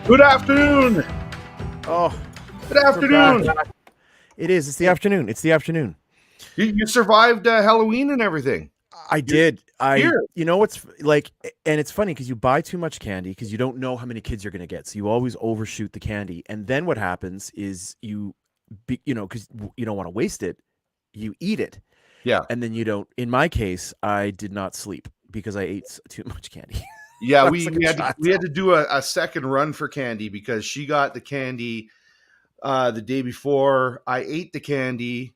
Good afternoon. Oh, Good afternoon. it is. It's the afternoon. It's the afternoon. You survived Halloween and everything. I did. Here. You know what's like, and it's funny because you buy too much candy because you don't know how many kids you're going to get. So you always overshoot the candy. And then what happens is because you don't want to waste it, you eat it. Yeah. And then you don't. In my case, I did not sleep because I ate too much candy. Yeah, I we, was like we a had to, child. we had to do a second run for candy because she got the candy the day before. I ate the candy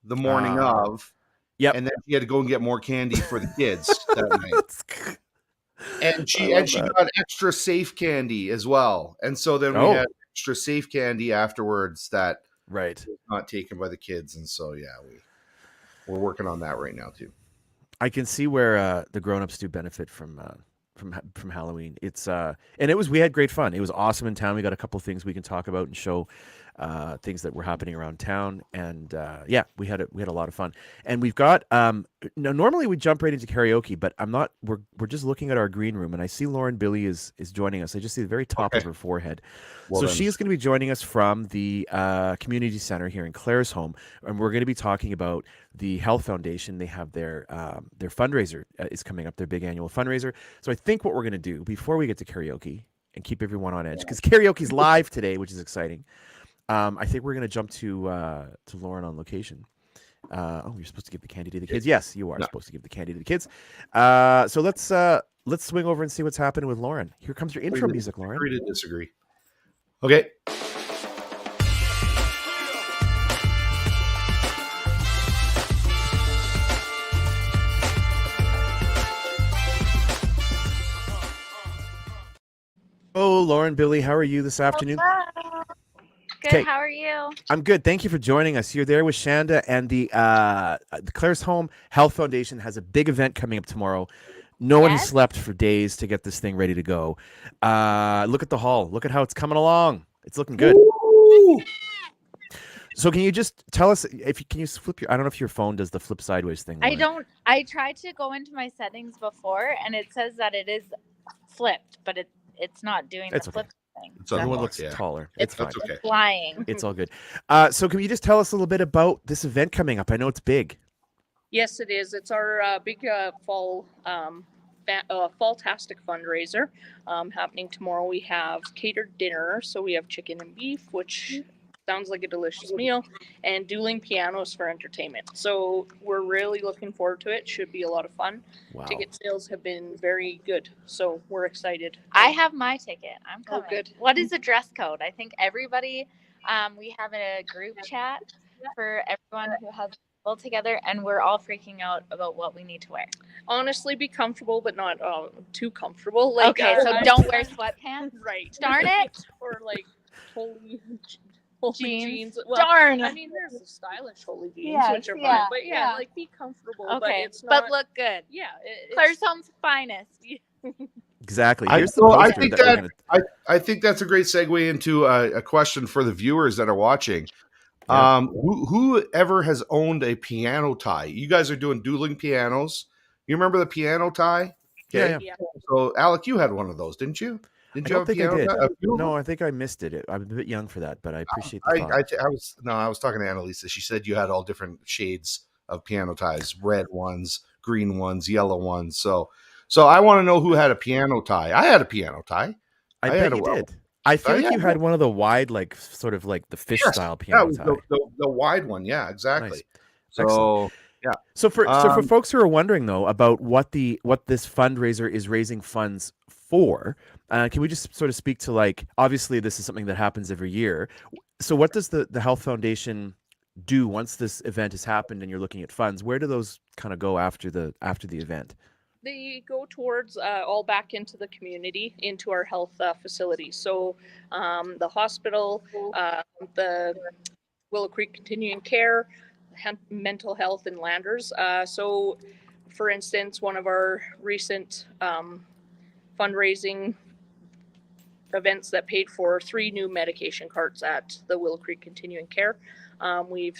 the morning of, Yep. and then she had to go and get more candy for the kids that night. And I she love that. got extra safe candy as well. And so then we Oh, had extra safe candy afterwards that right. was not taken by the kids. And so yeah, we're working on that right now too. I can see where the grown-ups do benefit from Halloween. It's and we had great fun. It was awesome in town. We got a couple things we can talk about and show things that were happening around town. And yeah, we had a lot of fun. And we've got now normally we jump right into karaoke, but I'm not. We're just looking at our green room, and I see Lauren Billy is joining us. I just see the very top of her forehead. Well So then. she is going to be joining us from the community center here in Claresholm, and we're going to be talking about the Health Foundation. They have their fundraiser is coming up, their big annual fundraiser. So I think what we're going to do before we get to karaoke and keep everyone on edge, because karaoke's live today, which is exciting. I think we're going to jump to Lauren on location. You're supposed to give the candy to the kids. Yes, you are supposed to give the candy to the kids. So let's swing over and see what's happening with Lauren. Here comes your intro music, Lauren. Agree to disagree. Okay. Oh, Lauren Billy, how are you this afternoon? Hello. Good. 'Kay. How are you? I'm good. Thank you for joining us. You're there with Shanda, and the Claresholm Health Foundation has a big event coming up tomorrow. No one has Yes? slept for days to get this thing ready to go. Look at the hall. Look at how it's coming along. It's looking good. Woo! So can you just tell us can you flip your? I don't know if your phone does the flip sideways thing. I Lauren. don't. I tried to go into my settings before, and it says that it is flipped, but it's not doing It's the okay. flip thing. It's Everyone unlocked, looks yeah. taller. It's fine. That's okay. It's flying. It's all good. So can you just tell us a little bit about this event coming up? I know it's big. Yes, it is. It's our big fall-tastic fundraiser happening tomorrow. We have catered dinner, so we have chicken and beef, which sounds like a delicious meal, and dueling pianos for entertainment. So we're really looking forward to it. Should be a lot of fun. Wow. Ticket sales have been very good, so we're excited. I have my ticket. I'm Oh, coming. good. What is the dress code? I think everybody. We have a group chat for everyone who has people together, and we're all freaking out about what we need to wear. Honestly, be comfortable, but not too comfortable. Like, Okay, so don't wear sweatpants. Right. Darn it. Or like holy jeans. Well, Darn. I mean, there's the stylish holy jeans, Yes, which are yeah, fun, but yeah, yeah. like be comfortable. Okay, but it's not. but look good. Yeah, Claresholm's finest. Exactly. I Here's the poster think that we're gonna. I think that's a great segue into a question for the viewers that are watching. Yeah. Who ever has owned a piano tie? You guys are doing dueling pianos. You remember the piano tie? Yeah. Yeah. So Alec, you had one of those, didn't you? Didn't I you don't have think a piano I did. tie? A few of them? No, I think I missed it. I'm a bit young for that, but I appreciate the thought. I was talking to Annalisa. She said you had all different shades of piano ties: red ones, green ones, yellow ones. So I want to know who had a piano tie. I had a piano tie. I had bet you a- did. I feel like yeah, you had one of the wide, like sort of like the fish style Yeah, piano it was tie. the wide one. Yeah, exactly. Nice. So Excellent. yeah. So for folks who are wondering though about what this fundraiser is raising funds for, can we just sort of speak to, like, obviously this is something that happens every year. So what does the Health Foundation do once this event has happened and you're looking at funds? Where do those kind of go after the event? They go towards all back into the community, into our health facilities. So the hospital, the Willow Creek Continuing Care, mental health, and Landers. So, for instance, one of our recent fundraising events that paid for 3 new medication carts at the Willow Creek Continuing Care. We've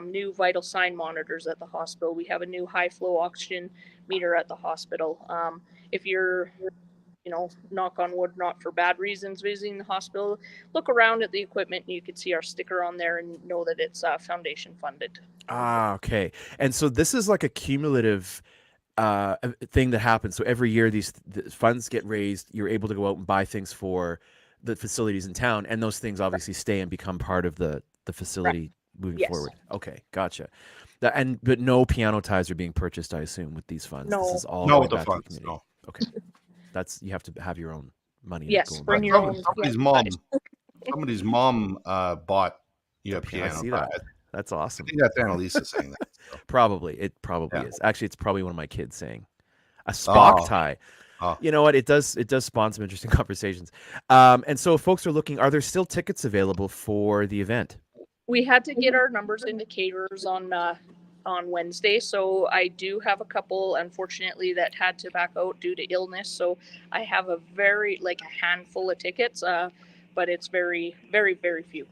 new vital sign monitors at the hospital. We have a new high flow oxygen meter at the hospital. If you're knock on wood, not for bad reasons, visiting the hospital, look around at the equipment and you could see our sticker on there and know that it's foundation funded. Ah, okay. And so this is like a cumulative thing that happens. So every year the funds get raised, you're able to go out and buy things for the facilities in town, and those things obviously stay and become part of the facility moving Yes. forward. Okay, gotcha. But no piano ties are being purchased, I assume, with these funds. No. This is all No, going with the back to the funds. community. No. Okay, you have to have your own money. to Yes, go and bring buy your it. own. Somebody's mom bought you a I piano. see tie. that. That's I awesome. think that's Annalisa saying that. So. Probably it Yeah. is. Actually, it's probably one of my kids saying a Spock Oh. tie. Oh. You know what? It does spawn some interesting conversations. And so, if folks are looking, are there still tickets available for the event? We had to get our numbers into caterers on Wednesday, so I do have a couple, unfortunately, that had to back out due to illness. So I have a handful of tickets, but it's very, very, very few.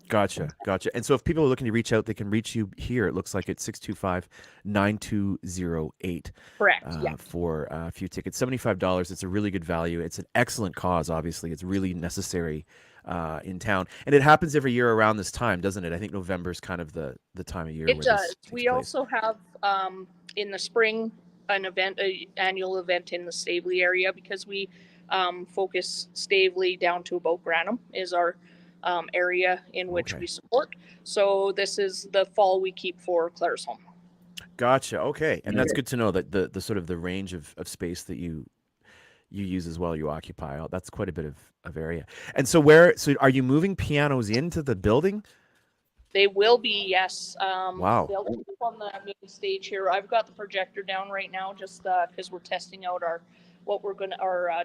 Gotcha. And so if people are looking to reach out, they can reach you here. It looks like it's 625-9208 Correct. Yeah. for a few tickets. $75. It's a really good value. It's an excellent cause, obviously. It's really necessary in town. And it happens every year around this time, doesn't it? I think November is kind of the time of year It where does. this takes We place. also have in the spring an annual event in the Stavely area, because we focus Stavely down to about Granham is our area in which Okay. we support. So this is the fall we keep for Claresholm. Gotcha. Okay. And that's good to know that the sort of the range of space that you use as well, you occupy. That's quite a bit of area. And so are you moving pianos into the building? They will be, yes. Wow. They'll be up on the main stage here. I've got the projector down right now just because we're testing out our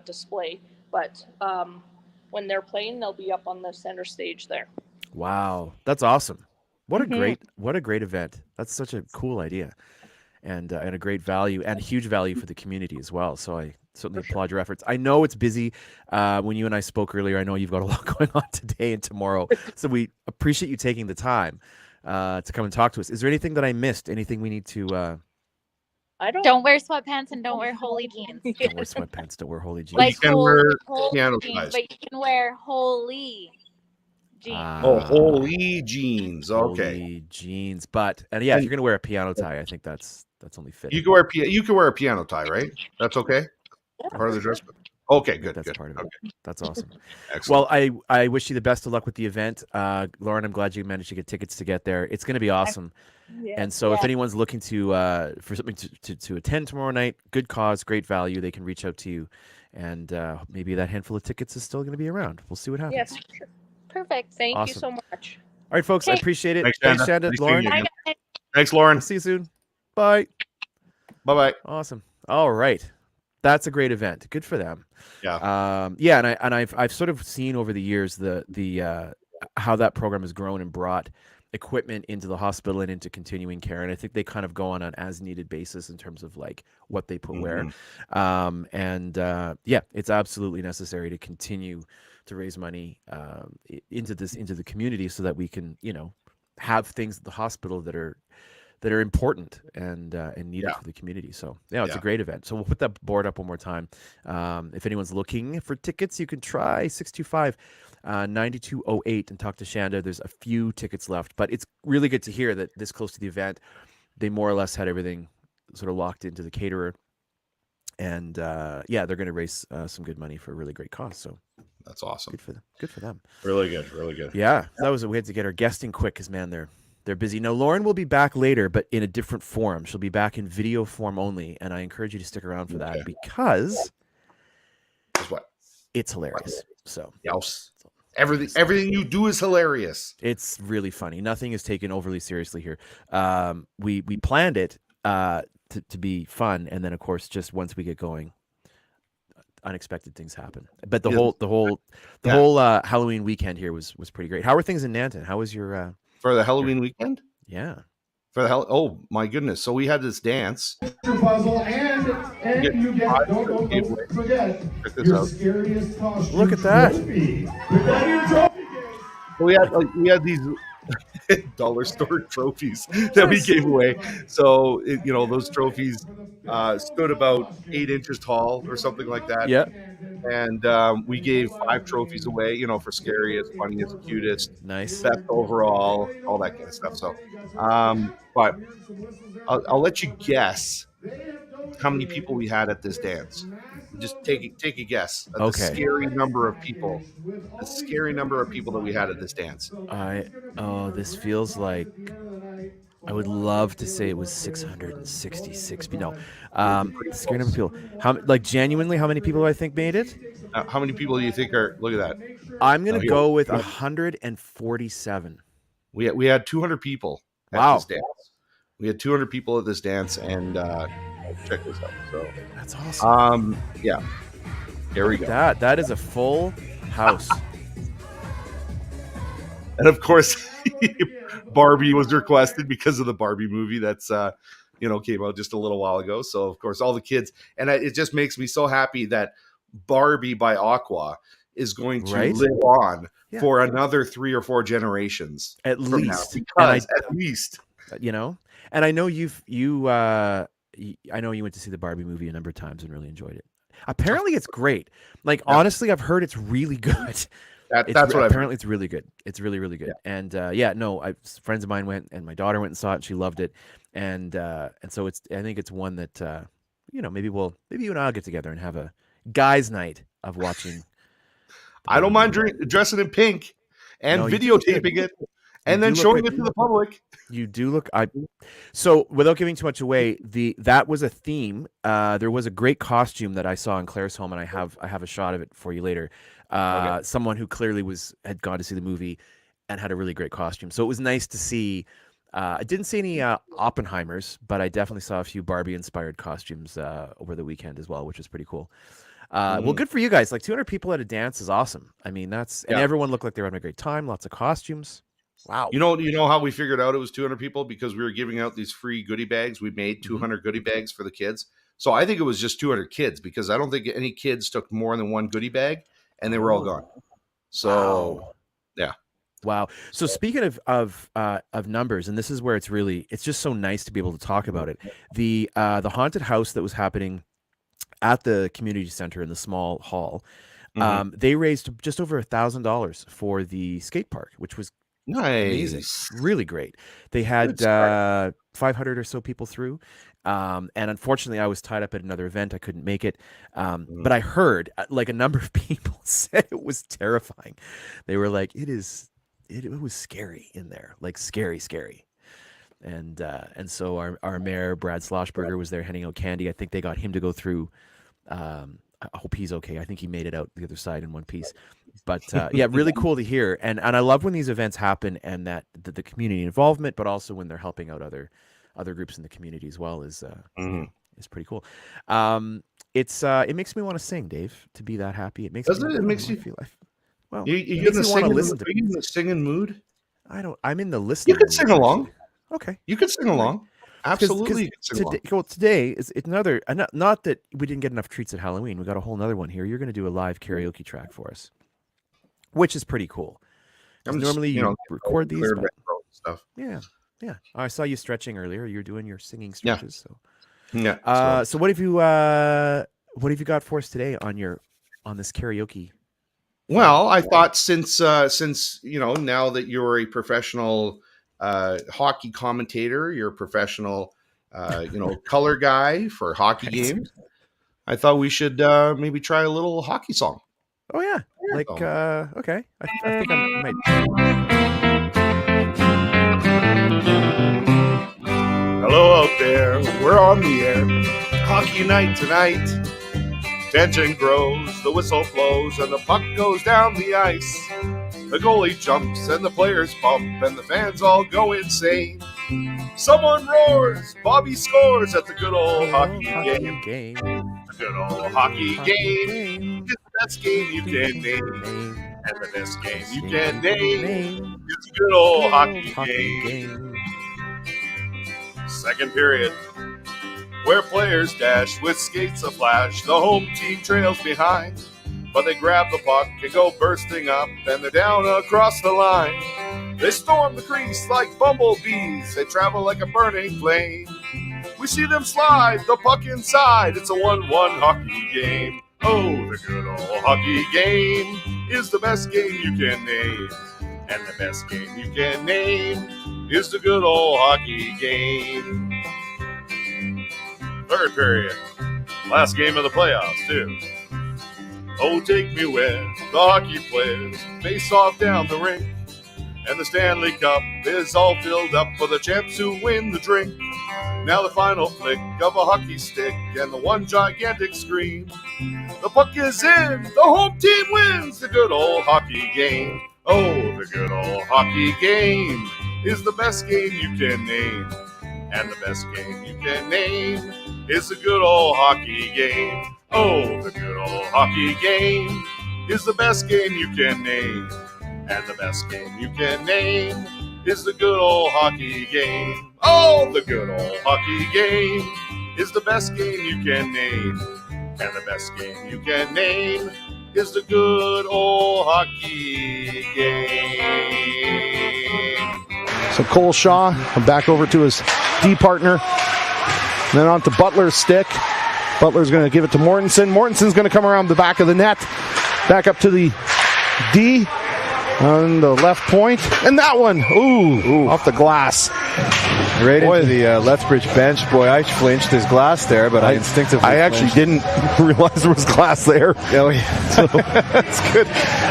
display. But when they're playing, they'll be up on the center stage there. Wow, that's awesome! What Mhm. a great event. That's such a cool idea, and a great value and huge value for the community as well. So I certainly applaud your efforts. I know it's busy. When you and I spoke earlier, I know you've got a lot going on today and tomorrow. So we appreciate you taking the time to come and talk to us. Is there anything that I missed? Anything we need to? Don't wear sweatpants and don't wear holy jeans. Don't wear sweatpants. Don't wear holy jeans. Like you can holy, wear holy piano jeans, ties. but you can wear holy jeans. Holy jeans. Okay. Holy jeans. But if you're gonna wear a piano tie, I think that's only fitting. You can wear a piano tie, right? That's okay. Part of the dress code. Okay, good. That's good. part of it. Okay. That's awesome. Excellent. Well, I wish you the best of luck with the event. Lauren, I'm glad you managed to get tickets to get there. It's going to be awesome. And so if anyone's looking to for something to attend tomorrow night, good cause, great value, they can reach out to you. And maybe that handful of tickets is still going to be around. We'll see what happens. Yes. Perfect. Thank Awesome. you so much. All right, folks, I Okay. appreciate it. Thanks, Shanda. Nice Lauren, seeing you Bye, again. guys. Thanks, Lauren. I'll see you soon. Bye. Bye-bye. Awesome. All right. That's a great event. Good for them. Yeah. And I've sort of seen over the years the how that program has grown and brought equipment into the hospital and into continuing care, and I think they kind of go on an as needed basis in terms of like what they put where. It's absolutely necessary to continue to raise money into the community so that we can have things at the hospital that are important and needed for the community. So it's a great event. So we'll put that board up one more time. If anyone's looking for tickets, you can try 625-9208 and talk to Shanda. There's a few tickets left, but it's really good to hear that this close to the event, they more or less had everything sort of locked into the caterer. And they're going to raise some good money for a really great cause. So that's awesome. Good for them. Really good. Really good. Yeah, we had to get our guesting quick because man, they're busy. Now, Lauren will be back later, but in a different form. She'll be back in video form only, and I encourage you to stick around for that because it's hilarious. So yes. Everything you do is hilarious. It's really funny. Nothing is taken overly seriously here. We planned it to be fun, and then of course, just once we get going, unexpected things happen. But the whole Halloween weekend here was pretty great. How are things in Nanton? How was your for the Halloween weekend? Yeah. Oh my goodness! So we had this dance. Puzzle and you get don't forget your scariest costume. Look at that. We had these dollar store trophies that we gave away. So those trophies stood about 8 inches tall or something like that. Yeah. and we gave 5 trophies away, for scariest, funniest, cutest, Nice. best overall, all that kind of stuff. So, but I'll let you guess how many people we had at this dance. Just take a guess at the Okay. scary number of people. The scary number of people that we had at this dance. This feels like I would love to say it was 666. No, You're pretty the scary number of close. people. Genuinely, how many people do I think made it? How many people do you think are? Look at that. I'm gonna here. go with 147. We had 200 people at Wow. this dance. We had 200 people at this dance, and check this out. So That's awesome. Yeah. Here we go. That is a full house. And of course, Barbie was requested because of the Barbie movie that's came out just a little while ago. So of course, all the kids, and it just makes me so happy that Barbie by Aqua is going to Right? live on Yeah. for another 3 or 4 generations At from now, least. because at least. And I know I know you went to see the Barbie movie a number of times and really enjoyed it. Apparently, it's great. Like, honestly, I've heard it's really good. That's what apparently it's really good. It's really, really good. Yeah. And friends of mine went, and my daughter went and saw it, and she loved it. And so I think it's one that maybe you and I'll get together and have a guys' night of watching. I don't mind dressing in pink and videotaping it and then showing it to the public. You do look. So without giving too much away, that was a theme. There was a great costume that I saw in Claresholm, and I have a shot of it for you later. Okay. Someone who clearly had gone to see the movie and had a really great costume. So it was nice to see. I didn't see any Oppenheimers, but I definitely saw a few Barbie-inspired costumes over the weekend as well, which was pretty cool. Well, good for you guys. Like 200 people at a dance is awesome. I mean, and everyone looked like they were having a great time. Lots of costumes. Wow. You know how we figured out it was 200 people? Because we were giving out these free goodie bags. We made 200 goodie bags for the kids. So I think it was just 200 kids, because I don't think any kids took more than one goodie bag, and they were all gone. So, yeah. Wow. So speaking of numbers, and this is where it's just so nice to be able to talk about it. The haunted house that was happening at the community center in the small hall, they raised just over $1,000 for the skate park, which was amazing, really great. They had 500 or so people through, and unfortunately, I was tied up at another event. I couldn't make it, but I heard like a number of people said it was terrifying. They were like, it was scary in there, like scary. And so our mayor, Brad Sloshberger, was there handing out candy. I think they got him to go through. I hope he's okay. I think he made it out the other side in one piece. But yeah, really cool to hear. And I love when these events happen, and that the community involvement, but also when they're helping out other groups in the community as well is pretty cool. It makes me want to sing, Dave, to be that happy. It makes It makes you feel like, well, you in the singing mood? I'm in the listening. You can sing along. Okay. You can sing along. Absolutely. You can sing along. Well, today it's another, not that we didn't get enough treats at Halloween. We got a whole nother one here. You're going to do a live karaoke track for us, which is pretty cool. Normally you record these. But, stuff. Yeah. I saw you stretching earlier. You're doing your singing stretches. Yeah. So. So what have you got for us today on this karaoke? Well, I thought since now that you're a professional hockey commentator, you're a professional color guy for hockey games, I thought we should maybe try a little hockey song. Oh yeah. Okay. I think I might. Hello out there, we're on the air. Hockey night tonight. Tension grows, the whistle blows, and the puck goes down the ice. The goalie jumps, and the players bump, and the fans all go insane. Someone roars, Bobby scores at the good old hockey game. The good old hockey game is the best game you can name. And the best game you can name is the good old hockey game. Second period, where players dash with skates aflash. The home team trails behind, but they grab the puck and go bursting up, and they're down across the line. They storm the crease like bumblebees. They travel like a burning flame. We see them slide the puck inside. It's a 1-1 hockey game. A Oh, the good old hockey game is the best game you can name. And the best game you can name is the good old hockey game. Third period. Last game of the playoffs, too. Oh, take me where the hockey players face off down the rink. And the Stanley Cup is all filled up for the champs who win the drink. Now the final flick of a hockey stick and the one gigantic scream. The puck is in, the home team wins the good old hockey game. Oh, the good old hockey game is the best game you can name. And the best game you can name is the good old hockey game. Oh, the good old hockey game is the best game you can name. And the best game you can name is the good old hockey game. Oh, the good old hockey game is the best game you can name. And the best game you can name is the good old hockey game. So Cole Shaw back over to his D partner. Then on to Butler's stick. Butler's going to give it to Mortensen. Mortensen's going to come around the back of the net. Back up to the D on the left point. And that one, ooh. Off the glass. Right into the Lethbridge bench. Boy, I flinched his glass there, but I instinctively I actually didn't realize there was glass there. Oh, yeah. So, that's good.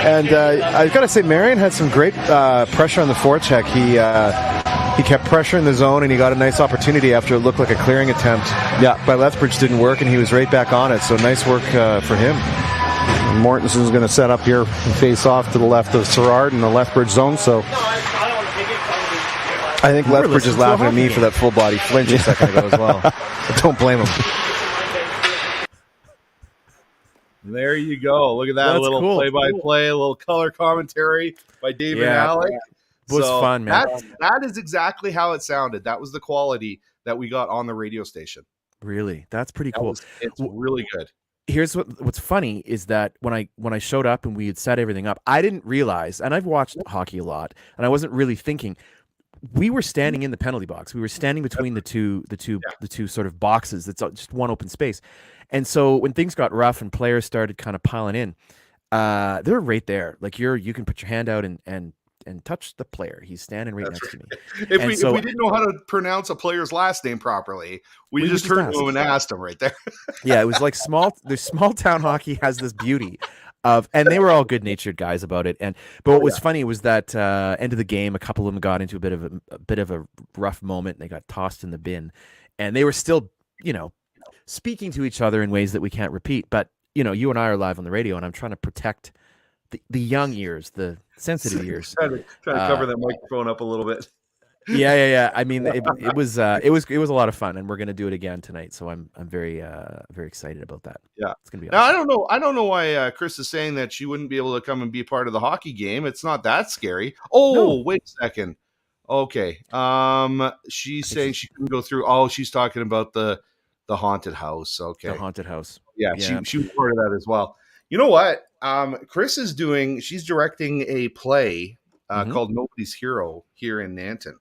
And I've got to say, Marion had some great pressure on the forecheck. He kept pressuring the zone, and he got a nice opportunity after it looked like a clearing attempt. Yeah, by Lethbridge didn't work, and he was right back on it. So nice work for him. Mortensen's going to set up here and face off to the left of Sherrard in the Lethbridge zone. So I think Lethbridge is laughing at me for that full body flinch a second ago as well. I don't blame him. There you go. Look at that. That's little cool. play-by-play, a little color commentary by David and Alec. It was fun, man. That is exactly how it sounded. That was the quality that we got on the radio station. Really? That's pretty cool. It's really good. Here's what's funny is that when I showed up and we had set everything up, I didn't realize, and I've watched hockey a lot, and I wasn't really thinking. We were standing in the penalty box. We were standing between the two sort of boxes. That's just one open space. And so when things got rough and players started kind of piling in, they're right there. Like you can put your hand out and touch the player. He's standing right next to me. If we didn't know how to pronounce a player's last name properly, we just turned to him and asked him right there. Yeah, it was like small town hockey has this beauty of, and they were all good-natured guys about it. But what was funny was that end of the game, a couple of them got into a bit of a rough moment, and they got tossed in the bin, and they were still, speaking to each other in ways that we can't repeat. But you and I are live on the radio, and I'm trying to protect the young ears, the sensitive ears. trying to cover that microphone up a little bit. Yeah. I mean, it was a lot of fun, and we're gonna do it again tonight. So I'm very very excited about that. Yeah, it's gonna be now, awesome. I don't know why Chris is saying that she wouldn't be able to come and be a part of the hockey game. It's not that scary. Oh, no. Wait a second. Okay. She's saying she couldn't go through. Oh, she's talking about the haunted house. Okay. The haunted house. Yeah. She was part of that as well. You know what? Chris is she's directing a play called Nobody's Hero here in Nanton.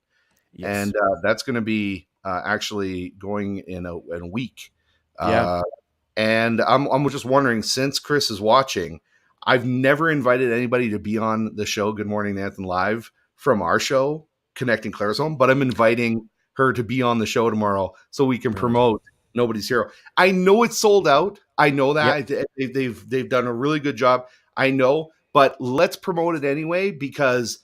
Yes. And that's going to be actually going in a week. And I'm just wondering, since Chris is watching, I've never invited anybody to be on the show Good Morning Nanton Live from our show, Connecting Claresholm, but I'm inviting her to be on the show tomorrow so we can promote Nobody's Hero. I know it's sold out. I know that. They've done a really good job. I know, but let's promote it anyway, because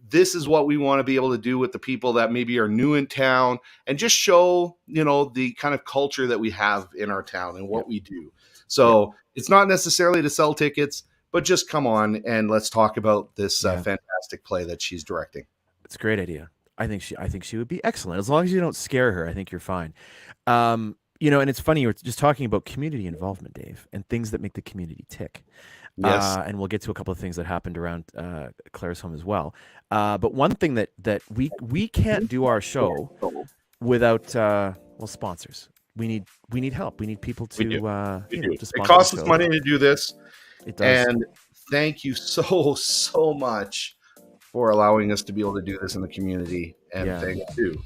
this is what we want to be able to do with the people that maybe are new in town, and just show, the kind of culture that we have in our town and what we do. So it's not necessarily to sell tickets, but just come on and let's talk about this fantastic play that she's directing. It's a great idea. I think she would be excellent. As long as you don't scare her, I think you're fine. And it's funny, you're just talking about community involvement, Dave, and things that make the community tick. Yes. And we'll get to a couple of things that happened around Claresholm as well. But one thing that we can't do our show without sponsors. We need help. We need people to to sponsor. It costs us money to do this. It does. And thank you so much for allowing us to be able to do this in the community. And thank you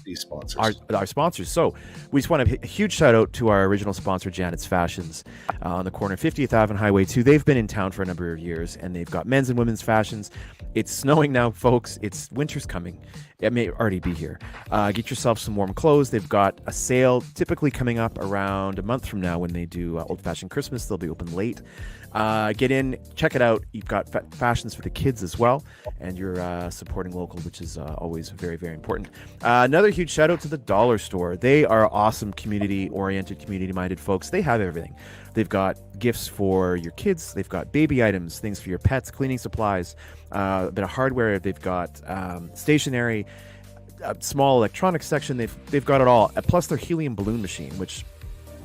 these sponsors. Our sponsors. So we just want to a huge shout out to our original sponsor, Janet's Fashions, on the corner of 50th Ave and Highway 2. They've been in town for a number of years, and they've got men's and women's fashions. It's snowing now, folks. Winter's coming. It may already be here. Get yourself some warm clothes. They've got a sale typically coming up around a month from now when they do Old-Fashioned Christmas. They'll be open late. Get in, check it out. You've got fashions for the kids as well, and you're supporting local, which is always very, very important. Another huge shout out to the Dollar Store. They are awesome, community-oriented, community-minded folks. They have everything. They've got gifts for your kids. They've got baby items, things for your pets, cleaning supplies, a bit of hardware. They've got stationery, a small electronics section. They've got it all. Plus their helium balloon machine, which,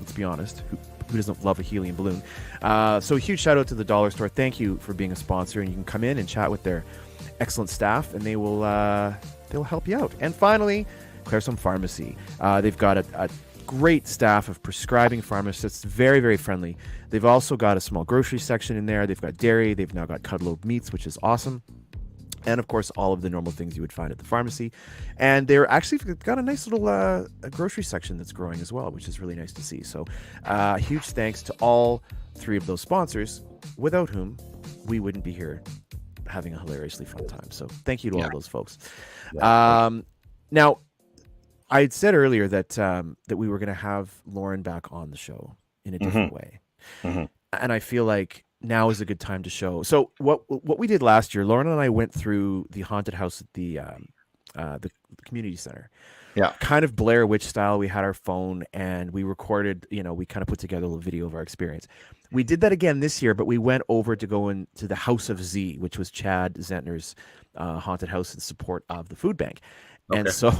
let's be honest, who doesn't love a helium balloon? So a huge shout out to the Dollar Store. Thank you for being a sponsor, and you can come in and chat with their excellent staff, and they'll help you out. And finally, Claresholm Pharmacy. They've got a great staff of prescribing pharmacists, very, very friendly. They've also got a small grocery section in there. They've got dairy. They've now got Cudlobe meats, which is awesome. And of course, all of the normal things you would find at the pharmacy. And they're actually got a nice little a grocery section that's growing as well, which is really nice to see. So huge thanks to all three of those sponsors, without whom we wouldn't be here having a hilariously fun time. So thank you to all those folks. Now, I had said earlier that that we were going to have Lauren back on the show in a different way. And I feel like now is a good time to show. So what we did last year, Lauren and I went through the haunted house at the community center. Yeah. Kind of Blair Witch style. We had our phone and we recorded, we kind of put together a little video of our experience. We did that again this year, but we went over to go into the House of Z, which was Chad Zentner's haunted house in support of the food bank. Okay. And so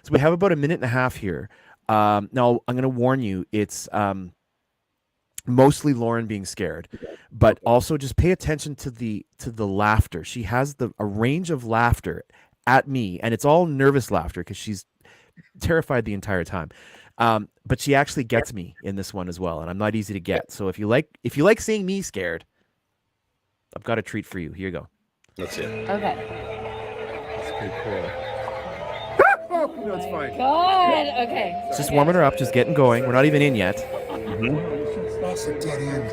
we have about a minute and a half here. Now I'm going to warn you, it's mostly Lauren being scared, but also just pay attention to the laughter. She has a range of laughter at me, and it's all nervous laughter because she's terrified the entire time. But she actually gets me in this one as well, and I'm not easy to get. So if you like seeing me scared, I've got a treat for you. Here you go. That's it. Okay. That's pretty cool. No, it's fine. Good. Okay. It's just warming her up, just getting going. We're not even in yet. It's a dead end.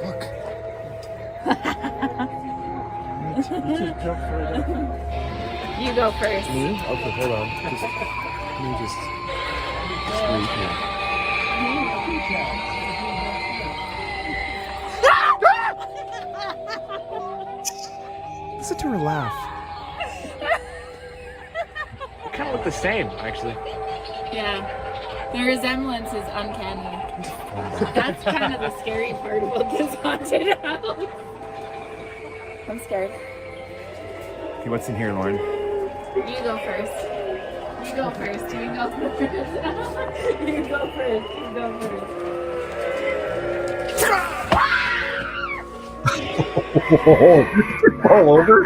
Look. You go first. Me? Okay, hold on. Let me just wait here. Listen to her laugh. They kind of look the same, actually. Yeah. The resemblance is uncanny. That's kind of the scary part about this haunted house. I'm scared. Okay, what's in here, Lauren? You go first. You go first. You go first. You go first. You go first. All over?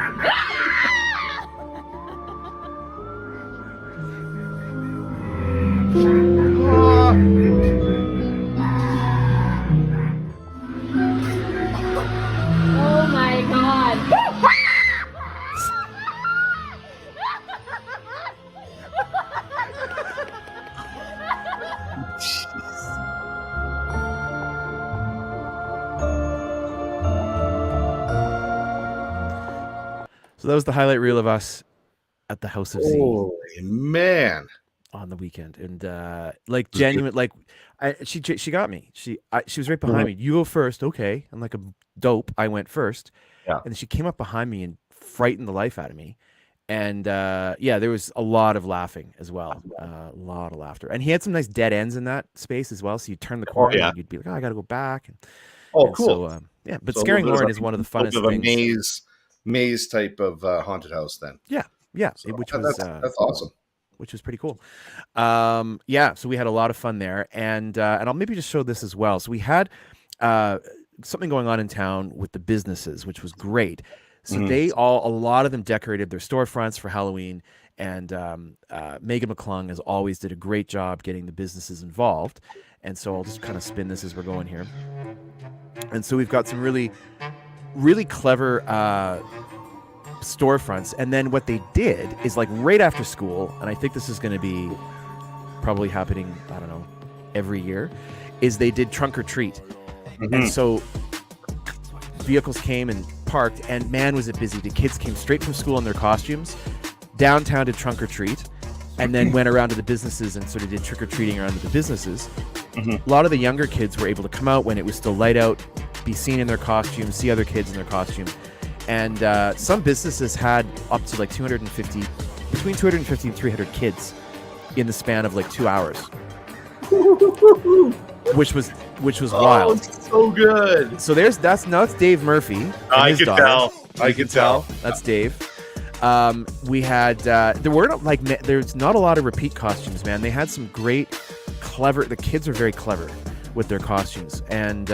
Oh my god. So that was the highlight reel of us at the House of Z. Holy man. On the weekend, and like genuine, like she got me. She was right behind me. You go first, okay? I'm like a dope. I went first, and then she came up behind me and frightened the life out of me. And there was a lot of laughing as well, a lot of laughter. And he had some nice dead ends in that space as well. So you turn the corner, and you'd be like, "Oh, I got to go back." And cool. So, but so scaring Lauren is one of the funnest things. Maze type of haunted house, then. Yeah, so, which was that's awesome. Which was pretty cool. So we had a lot of fun there, and I'll maybe just show this as well. So we had something going on in town with the businesses, which was great. So a lot of them decorated their storefronts for Halloween, and Megan McClung, as always, did a great job getting the businesses involved. And so I'll just kind of spin this as we're going here. And so we've got some really, really clever storefronts. And then what they did is like right after school, and I think this is going to be probably happening, I don't know, every year, is they did trunk or treat. And so vehicles came and parked, and man, was it busy. The kids came straight from school in their costumes, downtown to trunk or treat, and then went around to the businesses and sort of did trick-or-treating around the businesses. A lot of the younger kids were able to come out when it was still light out, be seen in their costumes, see other kids in their costume. And some businesses had up to like 250, between 250 and 300 kids in the span of like 2 hours. Which was wild. So good. So that's Dave Murphy. And I his can daughter. tell. I can tell. That's Dave. We had there weren't like there's not a lot of repeat costumes, man. They had some great, clever. The kids were very clever with their costumes, and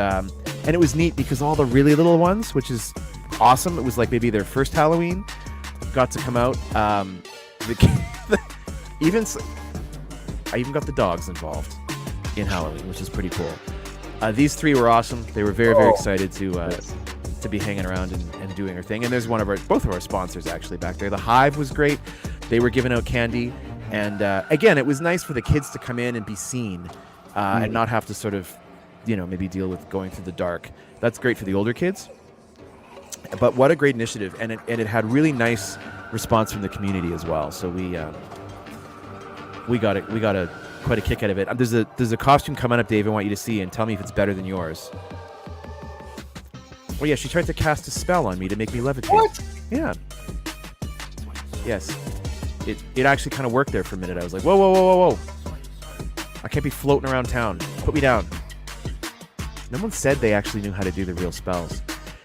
it was neat because all the really little ones, which is awesome. It was like maybe their first Halloween, got to come out. I even got the dogs involved in Halloween, which is pretty cool. These three were awesome. They were very, very excited to be hanging around and doing their thing. And there's both of our sponsors actually back there. The Hive was great. They were giving out candy. And again, it was nice for the kids to come in and be seen and not have to sort of, maybe deal with going through the dark. That's great for the older kids. But what a great initiative. And it had really nice response from the community as well. So we got quite a kick out of it. There's a costume coming up, Dave, I want you to see, and tell me if it's better than yours. Oh yeah, she tried to cast a spell on me to make me levitate. What? Yeah. Yes. It actually kind of worked there for a minute. I was like, whoa, whoa, whoa, whoa, whoa. I can't be floating around town. Put me down. No one said they actually knew how to do the real spells.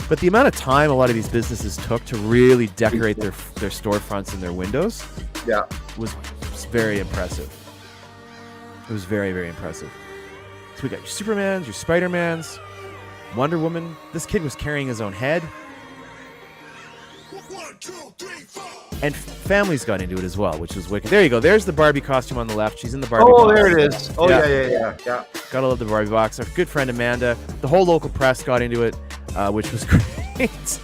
But the amount of time a lot of these businesses took to really decorate their storefronts and their windows was very impressive. It was very, very impressive. So we got your Supermans, your Spider-Mans, Wonder Woman. This kid was carrying his own head. And families got into it as well, which was wicked. There you go. There's the Barbie costume on the left. She's in the Barbie box. Oh, there it is. Oh, yeah. Gotta love the Barbie box. Our good friend Amanda. The whole local press got into it, which was great.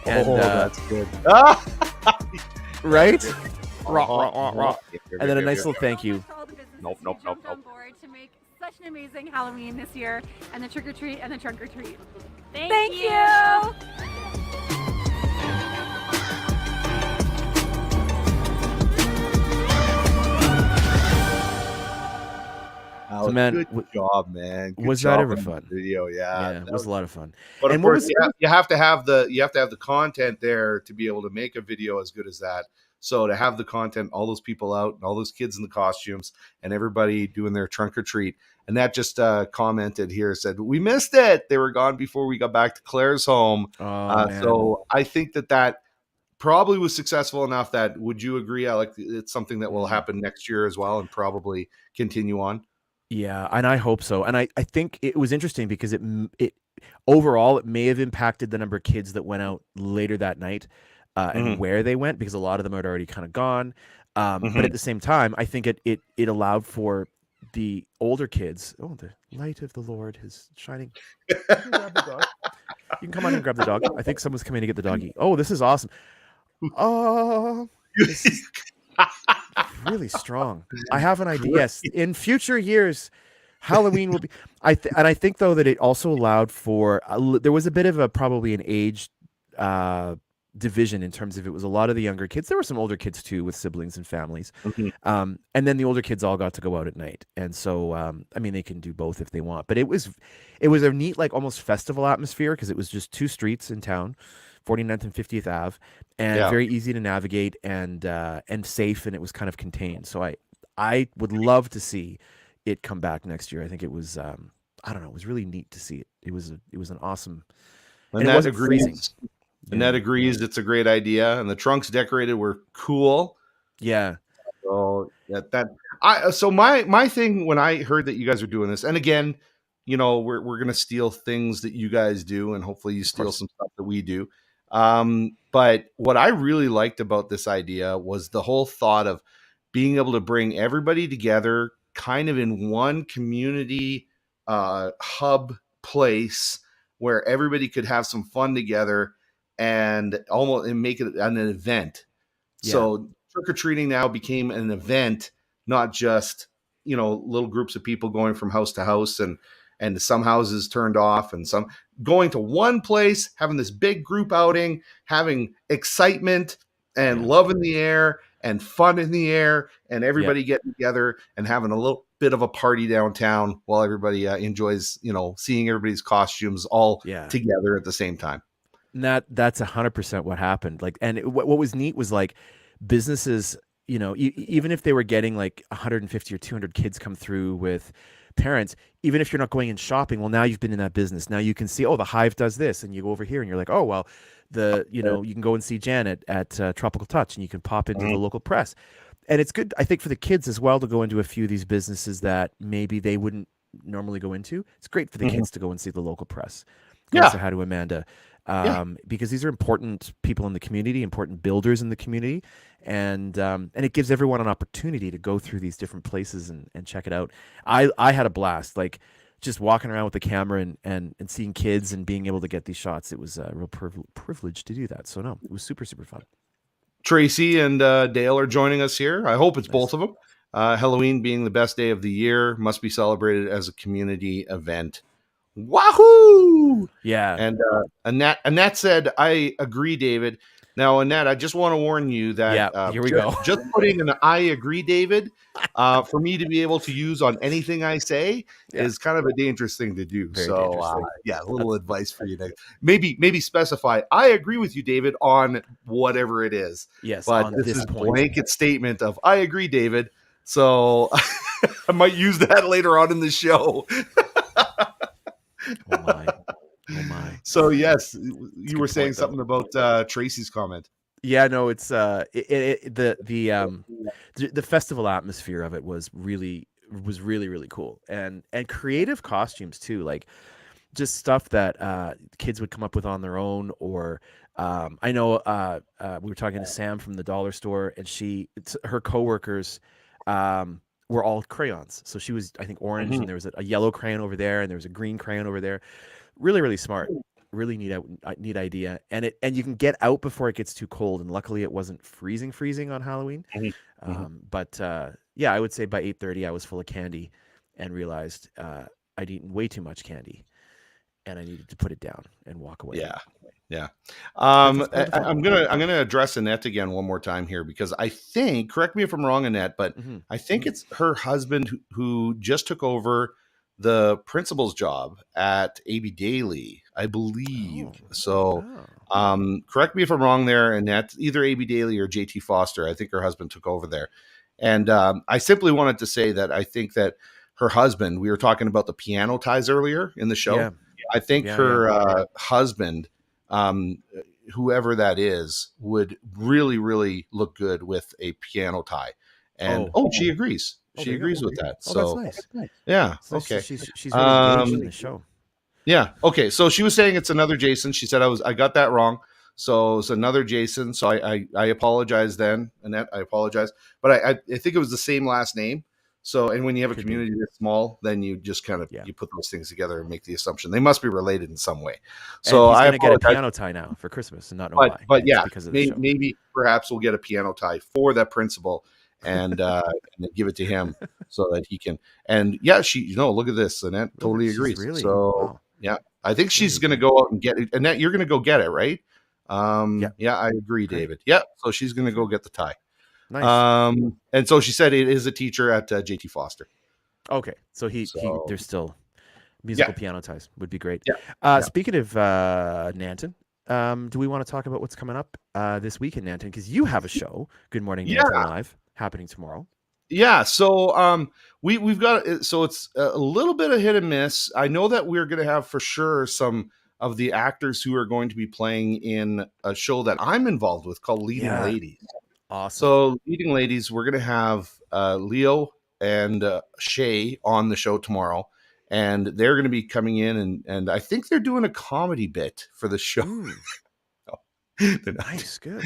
And, that's good. Right? Raw. And then a nice little thank you. Nope. On board to make such an amazing Halloween this year, and the trick or treat and the trunk or treat. Thank you. Oh, man, good job, man. Good was job that ever on the fun? Video, yeah. It was a lot of fun. But of And what course, was- you have to have the content there to be able to make a video as good as that. So to have the content, all those people out and all those kids in the costumes and everybody doing their trunk or treat. And that just commented here, said, we missed it. They were gone before we got back to Claresholm. So I think that probably was successful enough that, would you agree, Alec? It's something that will happen next year as well and probably continue on. Yeah, and I hope so. And I think it was interesting because it overall, it may have impacted the number of kids that went out later that night. And where they went, because a lot of them had already kind of gone. But at the same time, I think it allowed for the older kids. Oh, the light of the Lord is shining. You can grab the dog. You can come on and grab the dog. I think someone's coming to get the doggy. Oh, this is awesome. Oh, this is really strong. I have an idea. Yes, in future years, Halloween will be. I think though that it also allowed for there was a bit of probably an age division in terms of, it was a lot of the younger kids. There were some older kids too with siblings and families. And then the older kids all got to go out at night. And so, I mean, they can do both if they want, but it was a neat, like almost festival atmosphere, because it was just two streets in town, 49th and 50th Ave, and very easy to navigate and safe. And it was kind of contained. So I would love to see it come back next year. I think it was, I don't know, it was really neat to see it. It was an awesome, and it wasn't freezing. Annette agrees it's a great idea, and the trunks decorated were cool. Yeah. So so my thing when I heard that you guys were doing this, and again, we're gonna steal things that you guys do, and hopefully you steal some stuff that we do. But what I really liked about this idea was the whole thought of being able to bring everybody together, kind of in one community hub place where everybody could have some fun together. and make it an event. So trick-or-treating now became an event, not just, little groups of people going from house to house, and some houses turned off and some going to one place, having this big group outing, having excitement and love in the air and fun in the air, and everybody getting together and having a little bit of a party downtown while everybody enjoys, seeing everybody's costumes all together at the same time. That's 100% what happened. Like, and what was neat was like businesses, even if they were getting like 150 or 200 kids come through with parents, even if you're not going in shopping, well, now you've been in that business. Now you can see, oh, the Hive does this, and you go over here and you're like, oh, well, you can go and see Janet at Tropical Touch, and you can pop into the local press. And it's good, I think, for the kids as well to go into a few of these businesses that maybe they wouldn't normally go into. It's great for the kids to go and see the local press. Say hi to Amanda. Because these are important people in the community, important builders in the community, and it gives everyone an opportunity to go through these different places and check it out. I had a blast, like just walking around with the camera and seeing kids and being able to get these shots. It was a real privilege to do that. So no, it was super, super fun. Tracy and Dale are joining us here. I hope it's both of them. Halloween being the best day of the year must be celebrated as a community event. Wahoo! Yeah. And Annette said, I agree, David. Now, Annette, I just want to warn you that here we go. Just putting an I agree, David, for me to be able to use on anything I say is kind of a dangerous thing to do. Very so, dangerous. a little advice for you to maybe specify, I agree with you, David, on whatever it is. Yes, but on this this is point. Blanket statement of I agree, David. So I might use that later on in the show. Oh my. So yes, you were saying something about Tracy's comment. Yeah, no, it's the festival atmosphere of it was really cool, and creative costumes too, like just stuff that kids would come up with on their own, or I know we were talking to Sam from the dollar store, and her coworkers were all crayons. So she was, I think, orange, and there was a yellow crayon over there, and there was a green crayon over there. Really, really smart. Really neat idea. And you can get out before it gets too cold. And luckily, it wasn't freezing on Halloween. But I would say by 8:30, I was full of candy, and realized I'd eaten way too much candy, and I needed to put it down and walk away. Yeah. I'm gonna address Annette again one more time here, because I think, correct me if I'm wrong, Annette, but I think it's her husband who just took over the principal's job at AB Daily, I believe. Correct me if I'm wrong there, Annette. Either AB Daily or JT Foster. I think her husband took over there, and I simply wanted to say that I think that her husband. We were talking about the piano ties earlier in the show. I think her husband, whoever that is, would really, really look good with a piano tie. And she agrees. She agrees with that. So that's nice. Yeah. That's okay. She's really engaged in the show. Yeah. Okay. So she was saying it's another Jason. She said I got that wrong. So it's another Jason. So I apologize then, Annette. I apologize. But I think it was the same last name. So, and when you have a community that's small, then you just kind of you put those things together and make the assumption they must be related in some way. So and he's going to get a piano tie now for Christmas, and not know why. But yeah, because of the show. maybe perhaps we'll get a piano tie for that principal and give it to him so that he can. And look at this. Annette totally agrees. Yeah, I think she's going to go out and get it. Annette, you're going to go get it, right? Yeah, I agree, David. Yeah, so she's going to go get the tie. Nice. And so she said it is a teacher at JT Foster. Okay, so there's still musical piano ties. Would be great. Speaking of Nanton, do we want to talk about what's coming up this week in Nanton? Because you have a show, Good Morning Nanton Live, happening tomorrow. Yeah, so we've got, so it's a little bit of hit and miss. I know that we're going to have for sure some of the actors who are going to be playing in a show that I'm involved with called Leading Ladies. Awesome. So Leading Ladies, we're going to have Leo and Shay on the show tomorrow, and they're going to be coming in, and I think they're doing a comedy bit for the show. Nice, good.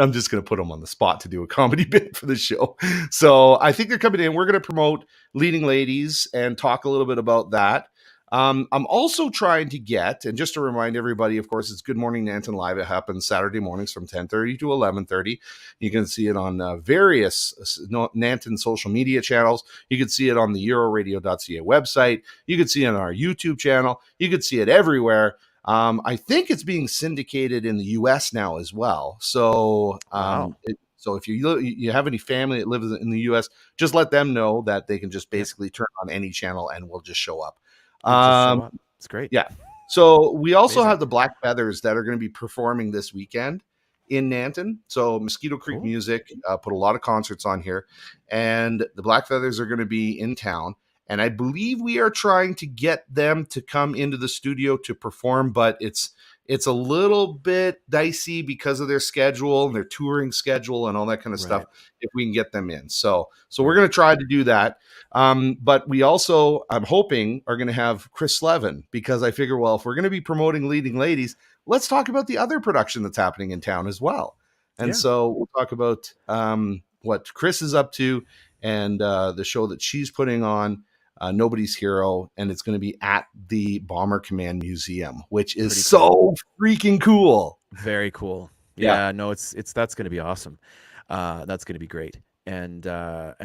I'm just going to put them on the spot to do a comedy bit for the show. So I think they're coming in. We're going to promote Leading Ladies and talk a little bit about that. I'm also trying to get, and just to remind everybody, of course, it's Good Morning Nanton Live. It happens Saturday mornings from 10:30 to 11:30. You can see it on various Nanton social media channels. You can see it on the euroradio.ca website. You can see it on our YouTube channel. You can see it everywhere. I think it's being syndicated in the U.S. now as well. So, Wow. so if you have any family that lives in the U.S., just let them know that they can just basically turn on any channel and we'll just show up. We'll just show up. It's great. Yeah. So we also Amazing. have the Black Feathers that are going to be performing this weekend in Nanton. So Mosquito Creek Cool. Music put a lot of concerts on here, and the Black Feathers are going to be in town. And I believe we are trying to get them to come into the studio to perform, but it's a little bit dicey because of their schedule and their touring schedule and all that kind of stuff. If we can get them in, so we're going to try to do that. But we also, I'm hoping, are going to have Chris Slevin, because I figure, well, if we're going to be promoting Leading Ladies, let's talk about the other production that's happening in town as well. And so we'll talk about what Chris is up to and the show that she's putting on, Nobody's Hero, and it's going to be at the Bomber Command Museum, which is so freaking cool. Very cool. Yeah, no, it's that's going to be awesome. That's going to be great. And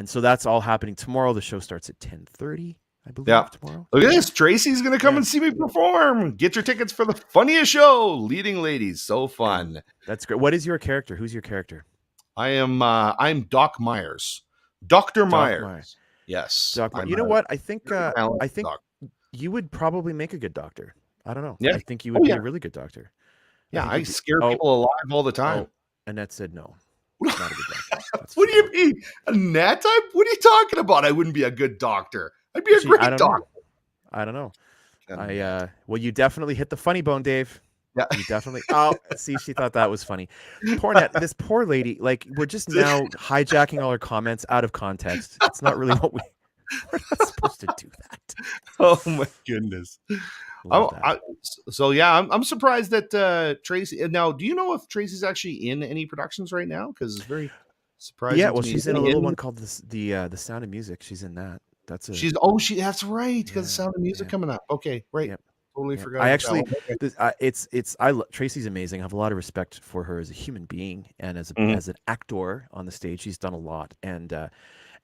so that's all happening tomorrow. The show starts at 10:30, I believe, tomorrow. Look at this. Tracy's going to come and see me perform. Get your tickets for the funniest show, Leading Ladies. So fun. That's great. What is your character? Who's your character? I'm Doc Myers. Dr. Myers. Yes. You know what? I think you would probably make a good doctor. I don't know. Yeah. I think you would be a really good doctor. Yeah, I scare people alive all the time. Annette said no. Not a good doctor. What do you mean? Annette? What are you talking about? I wouldn't be a good doctor. I'd be a great doctor. I don't know. Well, you definitely hit the funny bone, Dave. Yeah. You definitely. Oh, see, she thought that was funny. Poor Annette. This poor lady. Like, we're just now hijacking all her comments out of context. It's not really what we're not supposed to do that. Oh my goodness. I'm surprised that Tracy. Now, do you know if Tracy's actually in any productions right now? Because it's very surprising. Yeah, well, she's in a little one called the Sound of Music. She's in that. That's right, because Sound of Music coming up. Okay, right. Yep. Totally forgot. I actually, Tracy's amazing. I have a lot of respect for her as a human being and as an actor on the stage. She's done a lot, and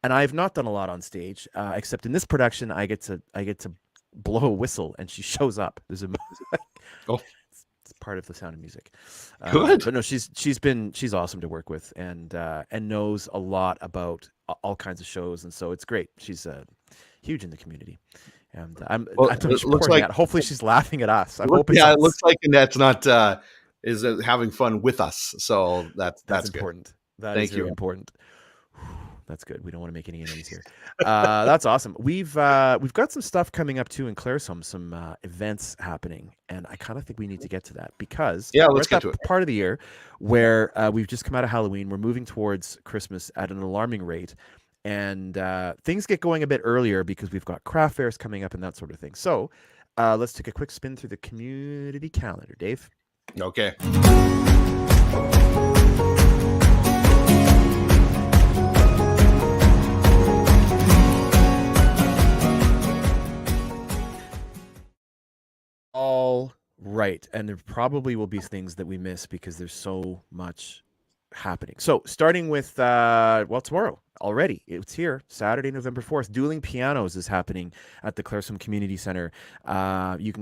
I've not done a lot on stage, except in this production. I get to blow a whistle and she shows up. There's it's part of the Sound of Music. Good. But no, she's awesome to work with and knows a lot about all kinds of shows, and so it's great. She's huge in the community. And it looks like hopefully she's laughing at us. It looks like Annette's not is having fun with us. So that's important. Good. Thank you. Very important. That's good. We don't want to make any enemies here. That's awesome. We've got some stuff coming up too in Claresholm, some events happening, and I kind of think we need to get to that because let's get to it. Part of the year where we've just come out of Halloween. We're moving towards Christmas at an alarming rate, and things get going a bit earlier because we've got craft fairs coming up and that sort of thing. So let's take a quick spin through the community calendar, Dave. Okay. All right, and there probably will be things that we miss because there's so much happening. So starting with tomorrow already, it's here, Saturday, November 4th. Dueling Pianos is happening at the Claresholm Community Center. You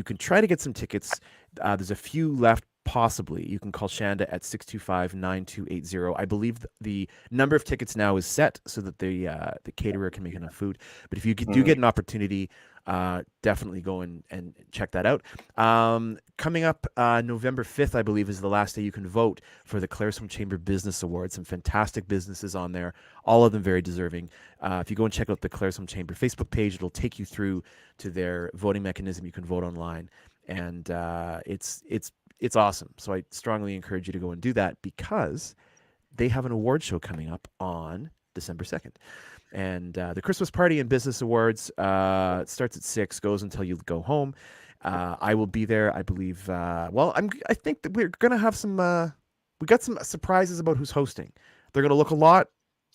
can try to get some tickets. There's a few left. Possibly you can call Shanda at 625-9280. I believe the number of tickets now is set so that the caterer can make enough food. But if you do get an opportunity, definitely go and check that out. Coming up November 5th, I believe, is the last day you can vote for the Claresholm Chamber Business Awards. Some fantastic businesses on there, all of them very deserving. If you go and check out the Claresholm Chamber Facebook page, it'll take you through to their voting mechanism. You can vote online, and it's awesome. So I strongly encourage you to go and do that because they have an award show coming up on December 2nd. And the Christmas Party and Business Awards starts at 6, goes until you go home. I will be there, I believe. I think that we're going to have some, we got some surprises about who's hosting. They're going to look a lot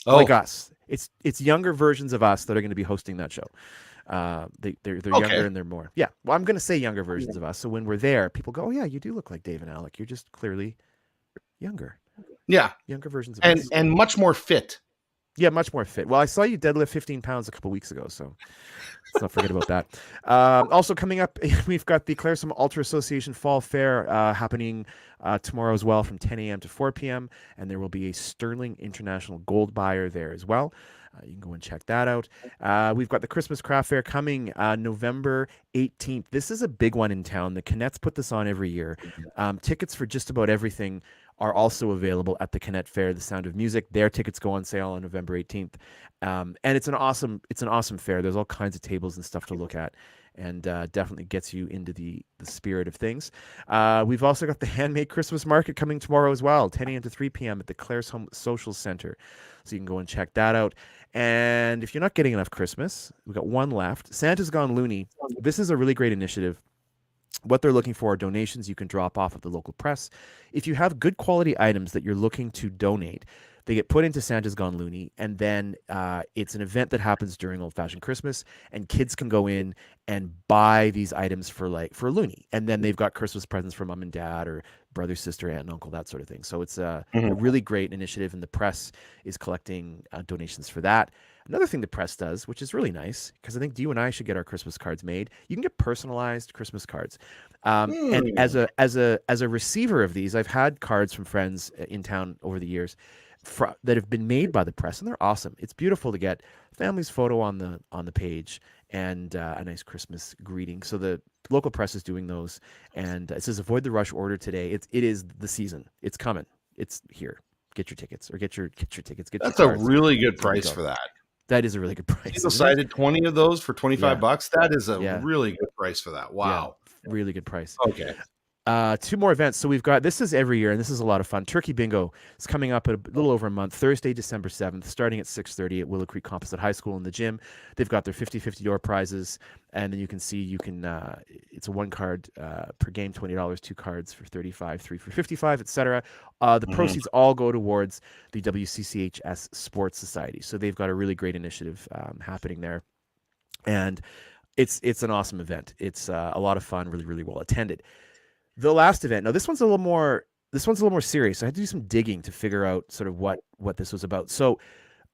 like us. It's younger versions of us that are going to be hosting that show. They're Okay. younger and they're more. Yeah. Well, I'm going to say younger versions of us. So when we're there, people go, "Oh yeah, you do look like Dave and Alec. You're just clearly younger, Yeah, younger versions of and us." and much more fit. Yeah, much more fit. Well, I saw you deadlift 15 pounds a couple weeks ago, so let's not forget about that. Also coming up, we've got the Claresholm Ultra Association Fall Fair happening tomorrow as well from 10 a.m. to 4 p.m. And there will be a Sterling International Gold buyer there as well. You can go and check that out. We've got the Christmas Craft Fair coming November 18th. This is a big one in town. The Canets put this on every year. Tickets for just about everything are also available at the Canet Fair, The Sound of Music. Their tickets go on sale on November 18th. And it's an awesome fair. There's all kinds of tables and stuff to look at, and definitely gets you into the spirit of things. We've also got the Handmade Christmas Market coming tomorrow as well, 10 a.m. to 3 p.m. at the Claresholm Social Center. So you can go and check that out. And if you're not getting enough Christmas, we've got one left. Santa's Gone Loony. This is a really great initiative. What they're looking for are donations you can drop off at the local press. If you have good quality items that you're looking to donate, they get put into Santa's Gone Loony, and then it's an event that happens during Old Fashioned Christmas, and kids can go in and buy these items for a loony, and then they've got Christmas presents for mom and dad or brother, sister, aunt, and uncle, that sort of thing. So it's a really great initiative, and the press is collecting donations for that. Another thing the press does, which is really nice, because I think you and I should get our Christmas cards made. You can get personalized Christmas cards, and as a receiver of these, I've had cards from friends in town over the years that have been made by the press, and they're awesome. It's beautiful to get family's photo on the page and a nice Christmas greeting. So the local press is doing those, and it says avoid the rush order today. It is the season. It's coming. It's here. Get your tickets or get your tickets. That's a really good price for that. That is a really good price. You decided 20 of those for $25. That is a Yeah. really good price for that. Wow. Yeah, really good price. Okay. Two more events. So we've got, this is every year, and this is a lot of fun. Turkey Bingo is coming up in a little over a month, Thursday, December 7th, starting at 6:30 at Willow Creek Composite High School in the gym. They've got their 50/50 door prizes, and then you can it's a one card per game, $20, two cards for $35, three for $55, etc. The proceeds all go towards the WCCHS Sports Society. So they've got a really great initiative happening there, and it's an awesome event. It's a lot of fun, really, really well attended. The last event. Now this one's a little more serious. I had to do some digging to figure out sort of what this was about. So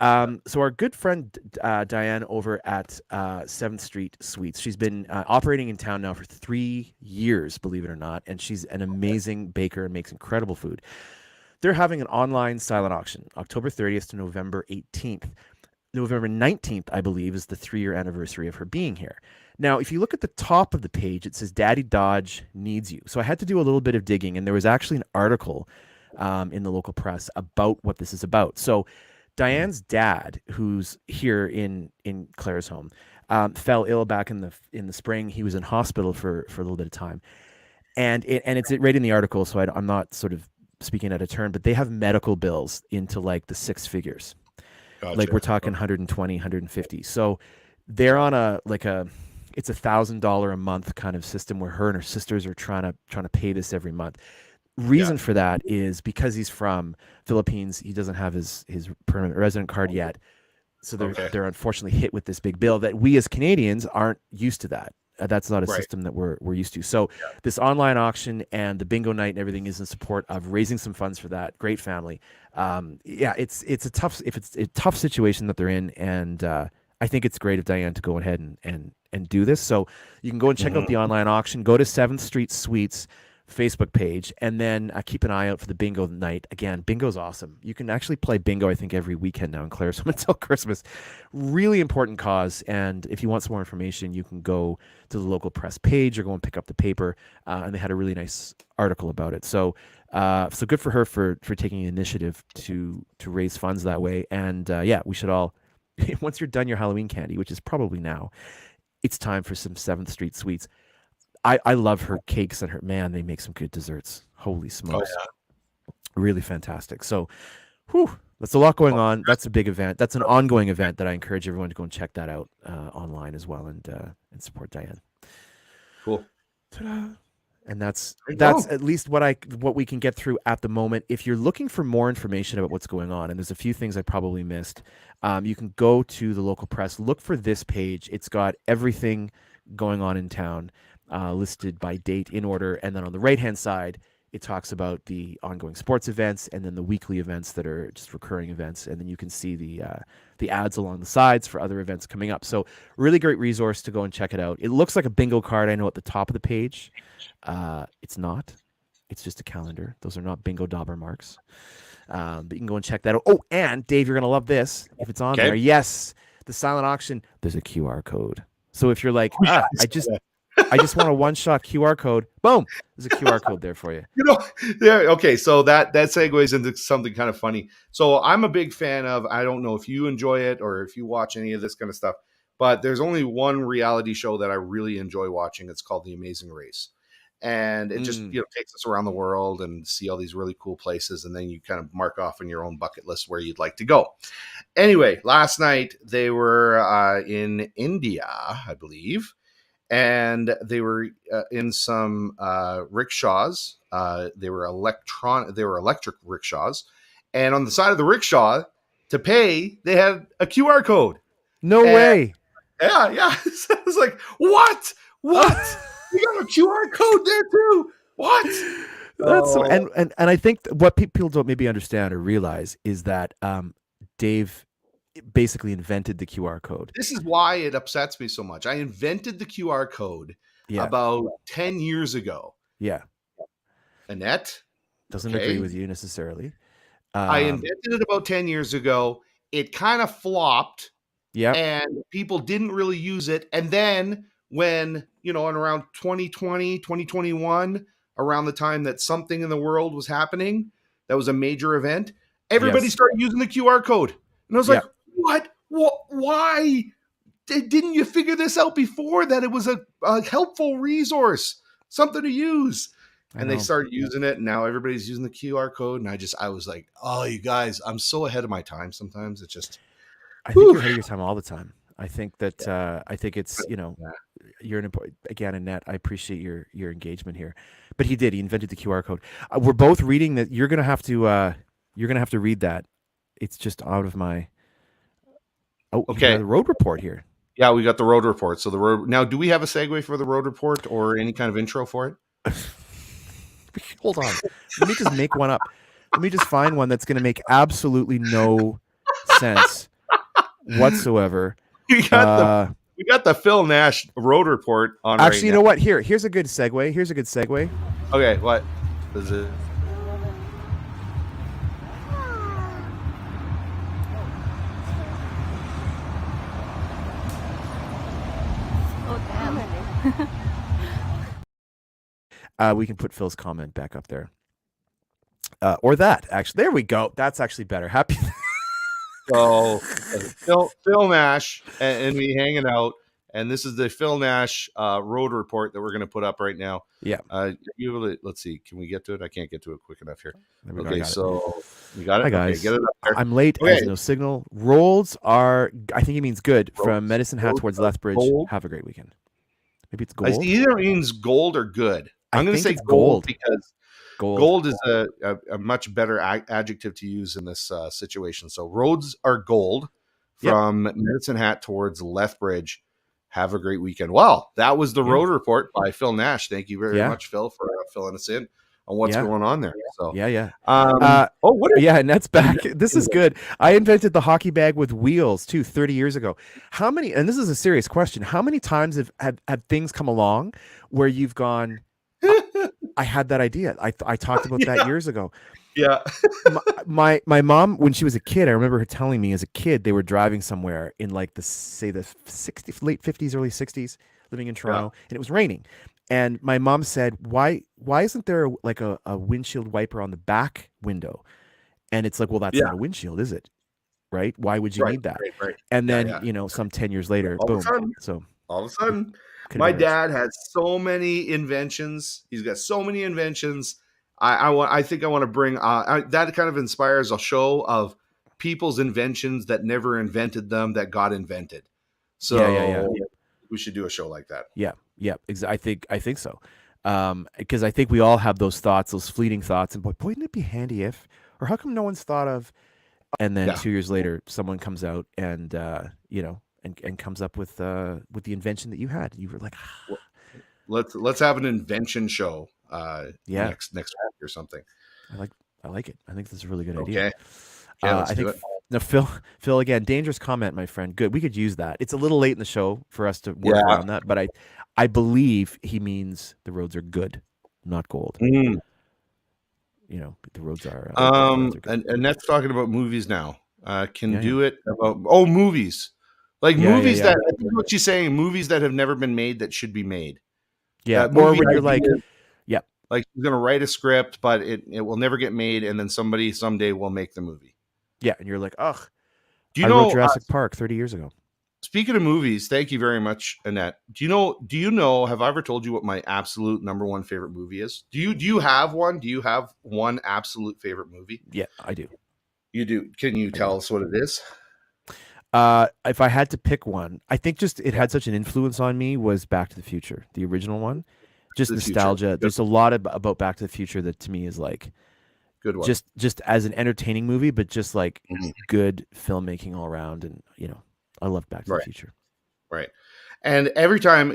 our good friend Diane over at 7th Street Sweets, she's been operating in town now for 3 years, believe it or not, and she's an amazing baker and makes incredible food. They're having an online silent auction, October 30th to November 18th. November 19th, I believe, is the 3-year anniversary of her being here. Now, if you look at the top of the page, it says Daddy Dodge needs you. So I had to do a little bit of digging, and there was actually an article in the local press about what this is about. So Diane's dad, who's here in Claresholm, fell ill back in the spring. He was in hospital for a little bit of time. And it's right in the article, so I'm not sort of speaking out of turn, but they have medical bills into like the six figures. Gotcha. Like we're talking 120, 150. So they're on it's $1,000 a month kind of system where her and her sisters are trying to pay this every month. Reason for that is because he's from Philippines. He doesn't have his permanent resident card yet. So they're unfortunately hit with this big bill that we as Canadians aren't used to that. That's not a system that we're used to. So this online auction and the bingo night and everything is in support of raising some funds for that. Great family. It's a tough situation that they're in, and I think it's great of Diane to go ahead and do this. So you can go and check out the online auction. Go to 7th Street Sweets Facebook page, and then keep an eye out for the bingo night. Again, bingo's awesome. You can actually play bingo, I think, every weekend now in Claresholm until Christmas. Really important cause, and if you want some more information, you can go to the local press page or go and pick up the paper, and they had a really nice article about it. So good for her for taking the initiative to raise funds that way. And we should all, once you're done your Halloween candy, which is probably now, it's time for some 7th Street Sweets. I love her cakes, and they make some good desserts. Holy smokes. Oh, yeah. Really fantastic. So, that's a lot going on. That's a big event. That's an ongoing event that I encourage everyone to go and check that out online as well, and support Diane. Cool. Ta-da. And that's There you that's go. at least what we can get through at the moment. If you're looking for more information about what's going on, and there's a few things I probably missed, you can go to the local press, look for this page. It's got everything going on in town, listed by date in order, and then on the right hand side, it talks about the ongoing sports events and then the weekly events that are just recurring events, and then you can see the ads along the sides for other events coming up. So really great resource to go and check it out. It looks like a bingo card, I know, at the top of the page. It's not. It's just a calendar. Those are not bingo dauber marks. But you can go and check that out. Oh, and Dave, you're gonna love this if it's on there. Yes, the silent auction. There's a QR code. So if you're like, I just want a one-shot QR code. Boom, there's a QR code there for you. Okay. So that segues into something kind of funny. So I'm a big fan of. I don't know if you enjoy it or if you watch any of this kind of stuff, but there's only one reality show that I really enjoy watching. It's called The Amazing Race. And it just takes us around the world and see all these really cool places, and then you kind of mark off on your own bucket list where you'd like to go. Anyway, last night they were in India, I believe, and they were in some rickshaws. They were electric rickshaws, and on the side of the rickshaw to pay, they had a QR code. No way. Yeah. So I was like, what? You got a QR code there too. What? That's and I think what people don't maybe understand or realize is that Dave basically invented the QR code. This is why it upsets me so much. I invented the QR code about 10 years ago. Yeah. Annette doesn't agree with you necessarily. I invented it about 10 years ago. It kind of flopped. Yeah. And people didn't really use it. And then when, in around 2020, 2021, around the time that something in the world was happening, that was a major event, everybody started using the QR code. And I was like, what? Why? Didn't you figure this out before, that it was a helpful resource, something to use? And they started using it, and now everybody's using the QR code. And I was like, oh, you guys, I'm so ahead of my time. Sometimes it's just... I think you're ahead of your time all the time. I think that I think it's you're an important, again, Annette. I appreciate your engagement here, but he invented the QR code. We're both reading that. You're gonna have to read that. It's just out of my. Oh, okay. The road report here. Yeah, we got the road report. So the road now. Do we have a segue for the road report or any kind of intro for it? Hold on. Let me just make one up. Let me just find one that's going to make absolutely no sense whatsoever. We got the Phil Nash road report on. Actually, right, you know what? Here's a good segue. Okay, what is it? Oh damn. We can put Phil's comment back up there, or that. Actually, there we go. That's actually better. Happy. So Phil Nash and me hanging out, and this is the Phil Nash road report that we're going to put up right now. Yeah. Let's see. Can we get to it? I can't get to it quick enough here. Okay, so you got it. Hi guys. Okay, get it up there. I'm late. Okay. As no signal. Roads are. I think he means good from Medicine Hat towards Lethbridge. Gold. Have a great weekend. Maybe it's gold. It either means gold or good. I'm going to say gold because. Gold is a much better adjective to use in this situation. So roads are gold from Medicine Hat towards Lethbridge. Have a great weekend. Well, that was the road report by Phil Nash. Thank you very much, Phil, for filling us in on what's going on there. So and that's back. This is good. I invented the hockey bag with wheels too 30 years ago. How many? And this is a serious question. How many times have things come along where you've gone? I had that idea. I talked about that years ago. Yeah. my mom, when she was a kid, I remember her telling me as a kid they were driving somewhere in like the late 50s, early 60s, living in Toronto, and it was raining. And my mom said, "Why isn't there like a windshield wiper on the back window?" And it's like, well, that's not a windshield, is it? Right? Why would you need that? Right. And then some 10 years later, boom. All of a sudden. My dad has so many inventions. He's got so many inventions. I think I want to bring that kind of inspires a show of people's inventions that never invented them that got invented. So we should do a show like that. Yeah. I think so. Because I think we all have those thoughts, those fleeting thoughts, and boy, wouldn't it be handy if, or how come no one's thought of? And then Yeah. 2 years later, someone comes out and and comes up with the invention that you had. You were like, Let's have an invention show. Yeah. Next week or something. I like it. I think that's a really good idea. Okay. Yeah, let's I do think it. no, Phil again, dangerous comment, my friend. Good. We could use that. It's a little late in the show for us to work around that, but I believe he means the roads are good, not gold. Mm. The roads are. The roads are good. And that's talking about movies now. Can Yeah, do it about movies, like Yeah, movies yeah. that I think what she's saying, movies that have never been made that should be made. Yeah, or movie when you're like, ideas, yeah, like she's gonna write a script, but it will never get made, and then somebody someday will make the movie. yeah, and you're like, ugh. Do you I know wrote Jurassic Park 30 years ago. Speaking of movies, thank you very much, Annette. Do you know? Have I ever told you what my absolute number one favorite movie is? Do you have one? Do you have one absolute favorite movie? Yeah, I do. You do. Can you tell us what it is? If I had to pick one, I think just it had such an influence on me was Back to the Future, the original one. Just The nostalgia. Future. There's a lot about Back to the Future that to me is like Good one. just as an entertaining movie, but just like Mhm. good filmmaking all around. And I love Back to the Future. Right. And every time,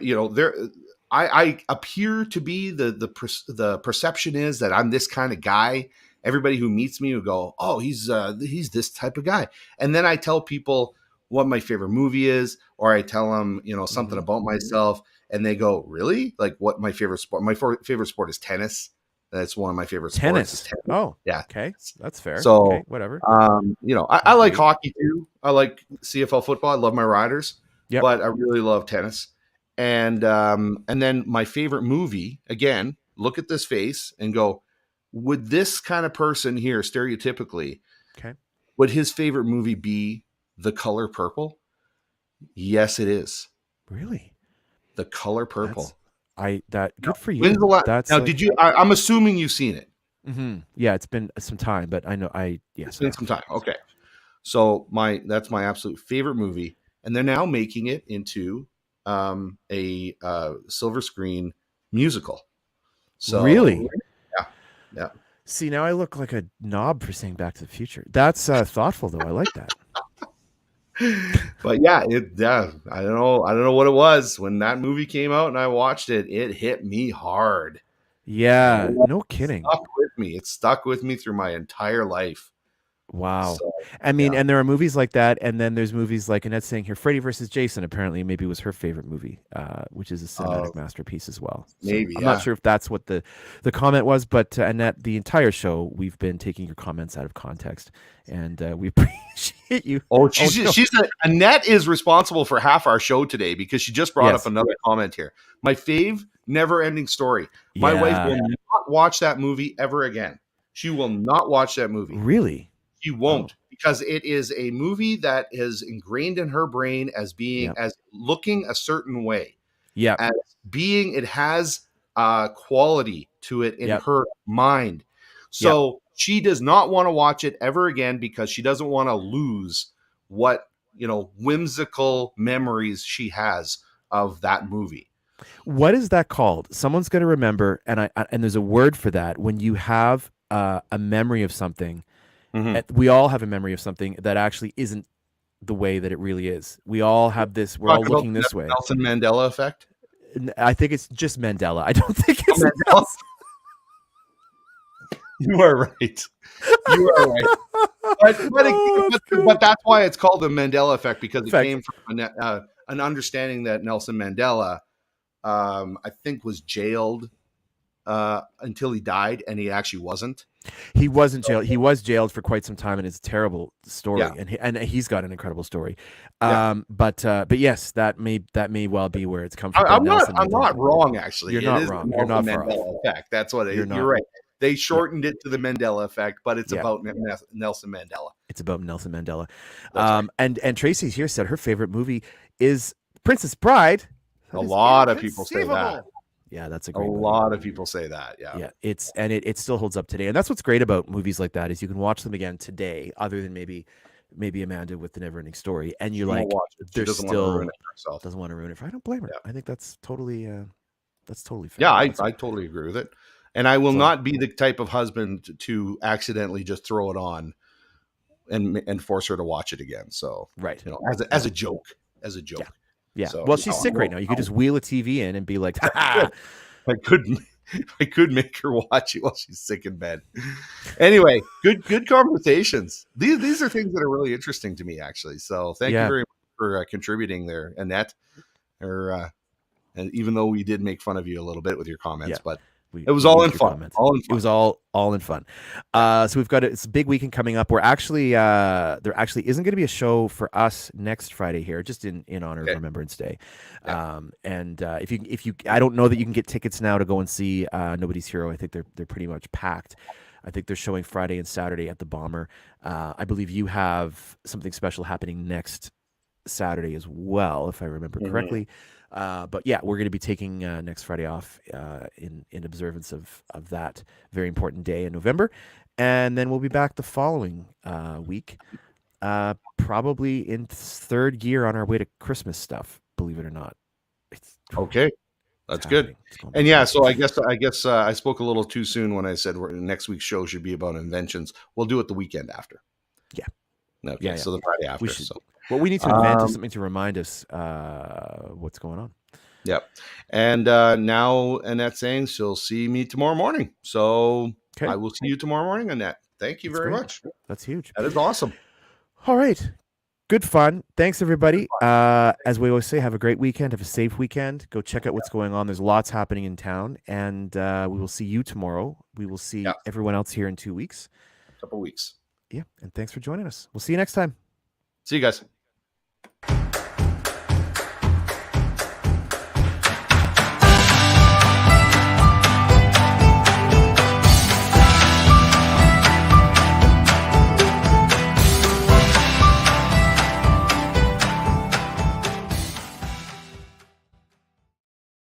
I appear to be the perception is that I'm this kind of guy. Everybody who meets me will go, "Oh, he's this type of guy." And then I tell people what my favorite movie is, or I tell them, something about myself, and they go, "Really? Like what my favorite sport? My favorite sport is tennis. That's one of my favorite sports. Is tennis. Oh, yeah. Okay, that's fair. So, okay, whatever. I like hockey too. I like CFL football. I love my Riders, Yep. but I really love tennis. And then my favorite movie, again, look at this face and go, would this kind of person here, stereotypically, Okay. would his favorite movie be The Color Purple? Yes, it is. Really? The Color Purple. Good for you. When's the That's now, like- did you? I'm assuming you've seen it. Mhm. Yeah, it's been some time, but I know yes. It's been some time. Okay. So that's my absolute favorite movie. And they're now making it into a silver screen musical. So Really? Yeah. See, now I look like a knob for saying Back to the Future. That's thoughtful, though. I like that. But yeah, I don't know what it was when that movie came out and I watched it. It hit me hard. Yeah, no kidding. It stuck with me through my entire life. Wow. So, I mean, and there are movies like that, and then there's movies like Annette's saying here, Freddy versus Jason apparently maybe was her favorite movie, which is a cinematic masterpiece as well. So maybe, I'm not sure if that's what the comment was, but Annette, the entire show we've been taking your comments out of context, and we appreciate you. Annette is responsible for half our show today because she just brought up another comment here. My fave, Never Ending Story. My wife will not watch that movie ever again. She will not watch that movie. Really? She won't, because it is a movie that is ingrained in her brain as being as looking a certain way. Yeah. As being, it has quality to it in her mind. So she does not want to watch it ever again because she doesn't want to lose what, whimsical memories she has of that movie. What is that called? Someone's going to remember, and there's a word for that. When you have a memory of something, we all have a memory of something that actually isn't the way that it really is. We all have this. We're all looking this way. Nelson Mandela effect. I think it's just Mandela. I don't think it's Mandela. You are right. You are right. But that's why it's called the Mandela effect, because it came from an understanding that Nelson Mandela, I think, was jailed until he died, and he actually wasn't. He wasn't jailed. He was jailed for quite some time, and it's a terrible story. Yeah. And he's got an incredible story. But yes, that may well be where it's come from. I'm not wrong, actually. You're not wrong. You're not far off. Effect. That's what you're right. They shortened it to the Mandela effect, but it's about Nelson Mandela. It's about Nelson Mandela. Right. And Tracy here said her favorite movie is Princess Bride. A lot of people say that. Yeah, that's a great movie. lot of people say that. Yeah. It still holds up today, and that's what's great about movies like that is you can watch them again today, other than maybe Amanda with the Never-Ending Story, and you're like, she doesn't want to ruin it for herself. Doesn't want to ruin it. I don't blame her. I think that's totally That's totally fair. Yeah, I That's- totally agree with it. And I will So- not be the type of husband to accidentally just throw it on and force her to watch it again. So, right. you know, as a joke, Yeah. Yeah. So, well, she's sick right now. You could just wheel a TV in and be like, ha I could make her watch it while she's sick in bed. Anyway, good conversations. These are things that are really interesting to me, actually. So thank you very much for contributing there, Annette. And even though we did make fun of you a little bit with your comments, but it was all in fun. It was all in fun. So we've got it's a big weekend coming up. We're actually there actually isn't going to be a show for us next Friday here, just in honor of Remembrance Day. Yeah. And if you I don't know that you can get tickets now to go and see Nobody's Hero. I think they're pretty much packed. I think they're showing Friday and Saturday at the Bomber. I believe you have something special happening next Saturday as well, if I remember correctly. But yeah, we're going to be taking next Friday off in observance of that very important day in November, and then we'll be back the following week, probably in third gear on our way to Christmas stuff. Believe it or not, it's okay. That's good. And yeah, so I guess I spoke a little too soon when I said next week's show should be about inventions. We'll do it the weekend after. Yeah. Okay. Yeah. So the Friday after. So what we need to invent is something to remind us what's going on. Yep. And now Annette's saying she'll see me tomorrow morning. So I will see you tomorrow morning, Annette. Thank you very much. That's huge. That is awesome. All right. Good fun. Thanks, everybody. As we always say, have a great weekend. Have a safe weekend. Go check out what's going on. There's lots happening in town. And we will see you tomorrow. We will see everyone else here in 2 weeks. A couple weeks. Yeah. And thanks for joining us. We'll see you next time. See you guys.